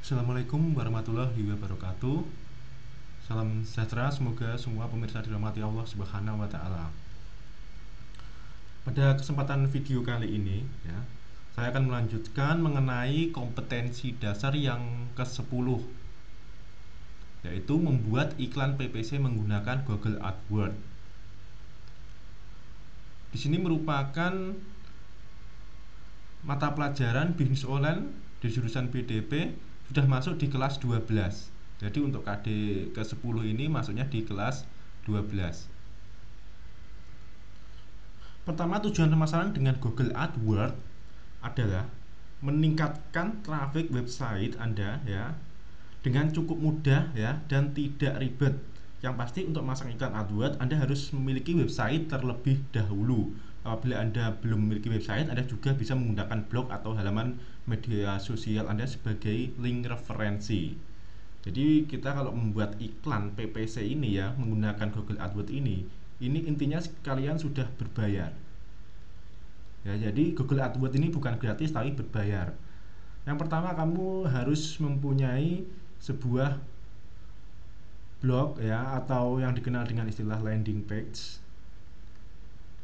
Assalamualaikum warahmatullahi wabarakatuh. Salam sejahtera, semoga semua pemirsa dirahmati Allah Subhanahu wa taala. Pada kesempatan video kali ini ya, saya akan melanjutkan mengenai kompetensi dasar yang ke-10, yaitu membuat iklan PPC menggunakan Google AdWords. Di sini merupakan mata pelajaran bisnis online di jurusan BDP sudah masuk di kelas 12. Jadi untuk KD ke-10 ini masuknya di kelas 12. Pertama, tujuan pemasaran dengan Google AdWords adalah meningkatkan traffic website Anda ya dengan cukup mudah ya dan tidak ribet. Yang pasti untuk memasang iklan AdWords Anda harus memiliki website terlebih dahulu. Apabila Anda belum memiliki website, Anda juga bisa menggunakan blog atau halaman media sosial Anda sebagai link referensi. Jadi kita kalau membuat iklan PPC ini ya menggunakan Google AdWords ini intinya kalian sudah berbayar. Ya, jadi Google AdWords ini bukan gratis tapi berbayar. Yang pertama, kamu harus mempunyai sebuah blog ya atau yang dikenal dengan istilah landing page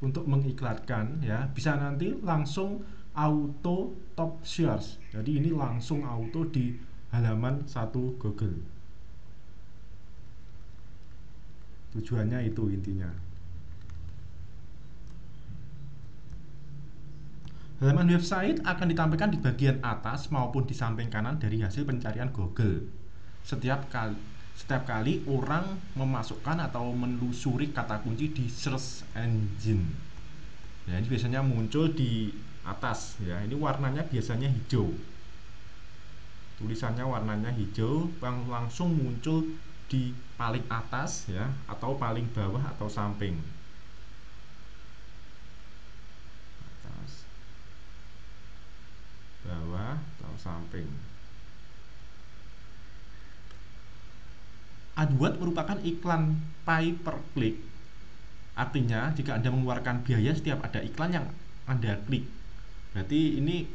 untuk mengiklankan ya, bisa nanti langsung auto top shares. Jadi ini langsung auto di halaman 1 Google. Tujuannya itu intinya. Halaman website akan ditampilkan di bagian atas maupun di samping kanan dari hasil pencarian Google. Setiap kali orang memasukkan atau menelusuri kata kunci di search engine. Ya, ini biasanya muncul di atas ya. Ini warnanya biasanya hijau. Tulisannya warnanya hijau, langsung muncul di paling atas ya atau paling bawah atau samping. Bawah atau samping. AdWords merupakan iklan pay per click. Artinya jika Anda mengeluarkan biaya setiap ada iklan yang Anda klik. Berarti ini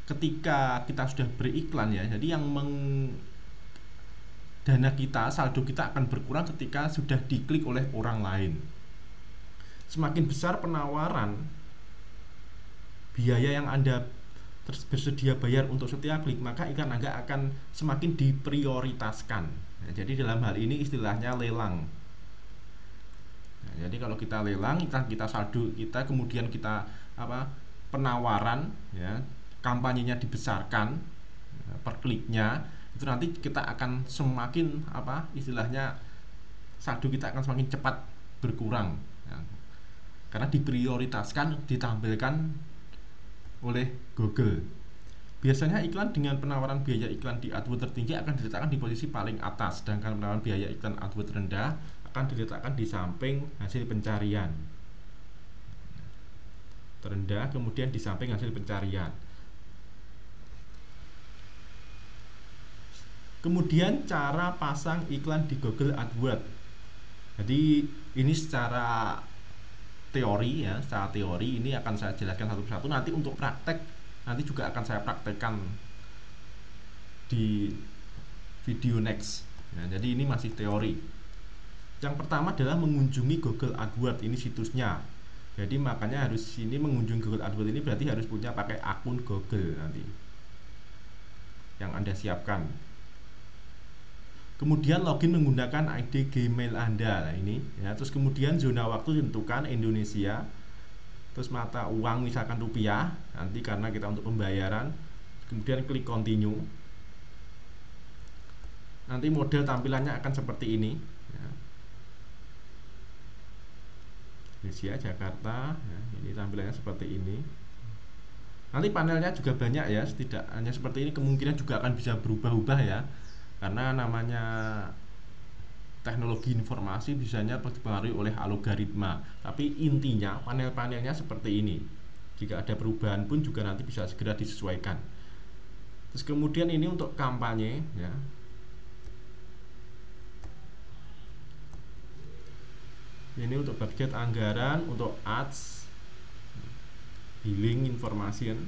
ketika kita sudah beriklan ya, jadi yang dana kita, saldo kita akan berkurang ketika sudah diklik oleh orang lain. Semakin besar penawaran biaya yang Anda bersedia bayar untuk setiap klik, maka iklan Anda akan semakin diprioritaskan. Nah, jadi dalam hal ini istilahnya lelang. Nah, jadi kalau kita lelang, kita saldo kita, kemudian kita penawaran ya, kampanyenya dibesarkan per kliknya, itu nanti kita akan semakin istilahnya saldo kita akan semakin cepat berkurang ya, karena diprioritaskan ditampilkan oleh Google. Biasanya iklan dengan penawaran biaya iklan di AdWords tertinggi akan diletakkan di posisi paling atas, sedangkan penawaran biaya iklan AdWords rendah akan diletakkan di samping hasil pencarian. Terendah kemudian di samping hasil pencarian. Kemudian cara pasang iklan di Google AdWords. Jadi ini secara teori ya, secara teori ini akan saya jelaskan satu persatu. Nanti untuk praktek nanti juga akan saya praktekkan di video next. Nah, jadi ini masih teori. Yang pertama adalah mengunjungi Google AdWords, ini situsnya. Jadi makanya harus ini mengunjungi Google AdWords ini berarti harus punya pakai akun Google nanti yang Anda siapkan. Kemudian login menggunakan ID Gmail Anda. Nah, ini ya. Terus kemudian zona waktu tentukan Indonesia. Terus mata uang misalkan rupiah, nanti karena kita untuk pembayaran. Kemudian klik continue. Nanti model tampilannya akan seperti ini ya. Indonesia, Jakarta ya, ini tampilannya seperti ini. Nanti panelnya juga banyak ya, tidak hanya seperti ini, kemungkinan juga akan bisa berubah-ubah ya, karena namanya teknologi informasi biasanya dipengaruhi oleh algoritma. Tapi intinya panel-panelnya seperti ini. Jika ada perubahan pun juga nanti bisa segera disesuaikan. Terus kemudian ini untuk kampanye ya. Ini untuk budget anggaran, untuk ads, billing information.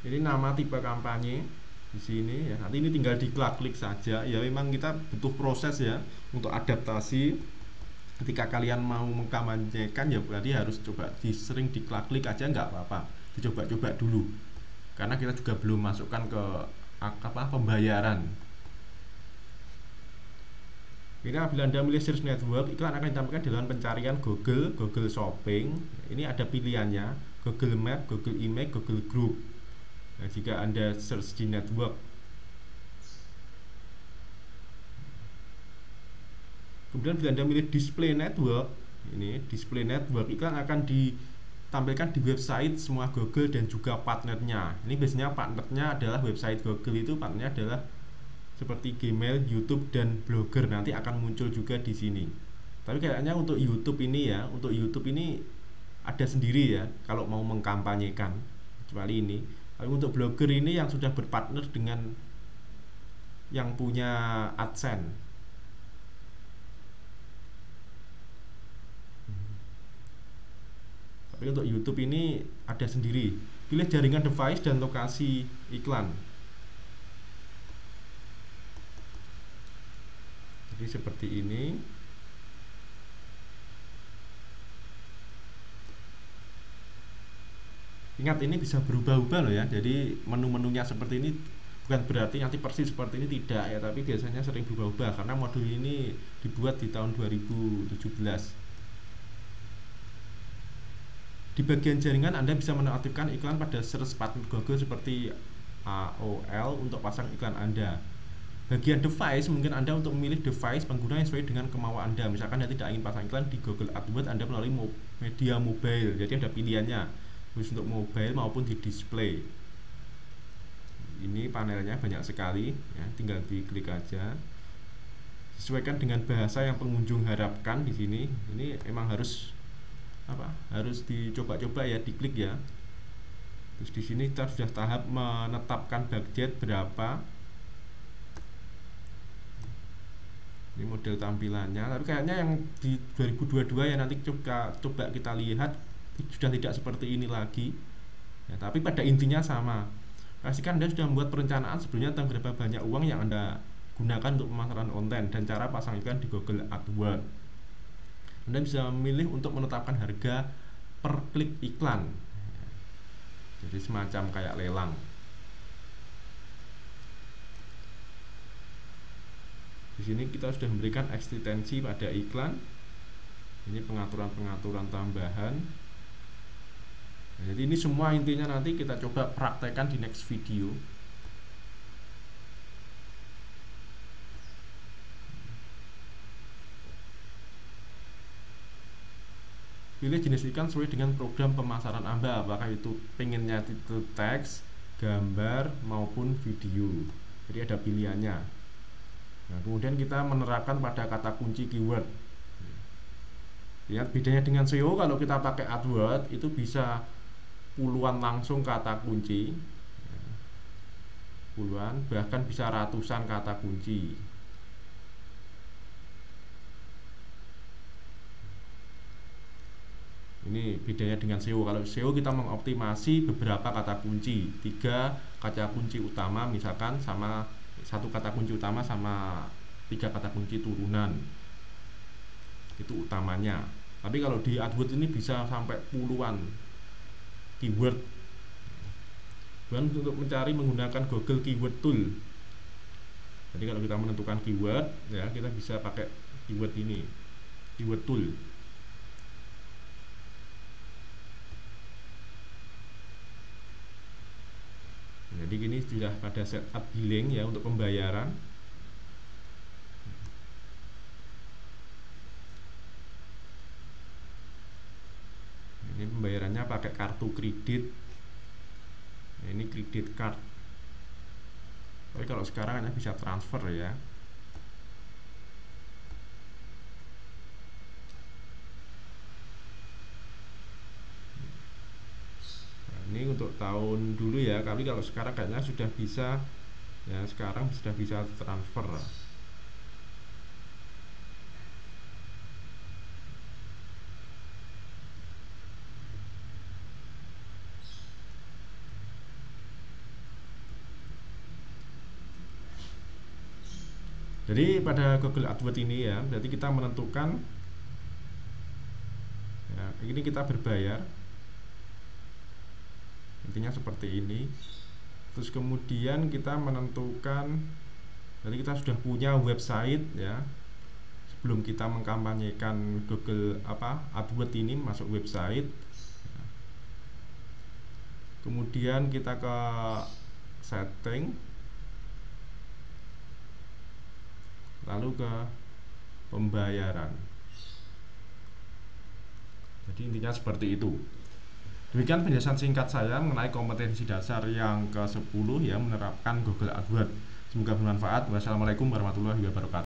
Ini nama tipe kampanye di sini ya. Nanti ini tinggal diklik saja. Ya memang kita butuh proses ya untuk adaptasi. Ketika kalian mau mengkampanyekan ya berarti harus coba sering diklik aja, nggak apa-apa. Dicoba-coba dulu. Karena kita juga belum masukkan ke apa pembayaran. Ini apabila Anda memilih search network, iklan akan ditampilkan dalam pencarian Google, Google Shopping. Ini ada pilihannya, Google Map, Google Image, Google Group. Nah, jika Anda search di network, kemudian bila Anda memilih display network, ini display network, iklan akan ditampilkan di website semua Google dan juga partnernya. Ini biasanya partnernya adalah website Google, itu partnernya adalah seperti Gmail, YouTube dan Blogger, nanti akan muncul juga di sini. Tapi kayaknya untuk YouTube ini ya, untuk YouTube ini ada sendiri ya kalau mau mengkampanyekan, kecuali ini. Tapi untuk Blogger ini yang sudah berpartner dengan yang punya AdSense. Tapi untuk YouTube ini ada sendiri. Pilih jaringan device dan lokasi iklan. Jadi seperti ini. Ingat ini bisa berubah-ubah loh ya. Jadi menu-menunya seperti ini bukan berarti nanti persis seperti ini, tidak ya, tapi biasanya sering berubah-ubah karena modul ini dibuat di tahun 2017. Di bagian jaringan Anda bisa menonaktifkan iklan pada search partner Google seperti AOL untuk pasang iklan Anda. Bagian device, mungkin Anda untuk memilih device pengguna yang sesuai dengan kemauan Anda. Misalkan Anda tidak ingin pasang iklan di Google AdWords, Anda melalui media mobile. Jadi ada pilihannya, khusus untuk mobile maupun di display. Ini panelnya banyak sekali, ya, tinggal diklik aja. Sesuaikan dengan bahasa yang pengunjung harapkan di sini. Ini emang harus harus dicoba-coba ya, diklik ya. Terus di sini kita sudah tahap menetapkan budget berapa. Ini model tampilannya, tapi kayaknya yang di 2022 ya, nanti coba kita lihat sudah tidak seperti ini lagi ya, tapi pada intinya sama. Pastikan Anda sudah membuat perencanaan sebelumnya tentang berapa banyak uang yang Anda gunakan untuk pemasaran konten dan cara pasang iklan di Google AdWords. Anda bisa memilih untuk menetapkan harga per klik iklan, jadi semacam kayak lelang. Di sini kita sudah memberikan ekstensi pada iklan. Ini pengaturan-pengaturan tambahan. Nah, jadi ini semua intinya nanti kita coba praktekkan di next video. Pilih jenis iklan sesuai dengan program pemasaran Anda, apakah itu pengennya itu teks, gambar maupun video. Jadi ada pilihannya. Nah, kemudian kita menerapkan pada kata kunci keyword. Lihat bedanya dengan SEO, kalau kita pakai AdWords itu bisa puluhan langsung kata kunci, puluhan bahkan bisa ratusan kata kunci. Ini bedanya dengan SEO. Kalau SEO kita mengoptimasi beberapa kata kunci, 3 kata kunci utama misalkan, sama satu kata kunci utama sama 3 kata kunci turunan, itu utamanya. Tapi kalau di AdWords ini bisa sampai puluhan keyword. Dan untuk mencari menggunakan Google Keyword Tool. Jadi kalau kita menentukan keyword ya, kita bisa pakai keyword ini, keyword tool. Jadi ini sudah pada setup billing ya untuk pembayaran. Ini pembayarannya pakai kartu kredit. Nah, ini kredit card. Tapi kalau sekarang hanya bisa transfer ya. Nah, ini untuk tahun dulu ya, tapi kalau sekarang kayaknya sudah bisa ya, sekarang sudah bisa transfer. Jadi pada Google AdWords ini ya, berarti kita menentukan ya, ini kita berbayar, intinya seperti ini. Terus kemudian kita menentukan, jadi kita sudah punya website ya, sebelum kita mengkampanyekan Google AdWords ini masuk website. Kemudian kita ke setting, lalu ke pembayaran. Jadi intinya seperti itu. Demikian penjelasan singkat saya mengenai kompetensi dasar yang ke-10 ya, menerapkan Google AdWords. Semoga bermanfaat. Wassalamualaikum warahmatullahi wabarakatuh.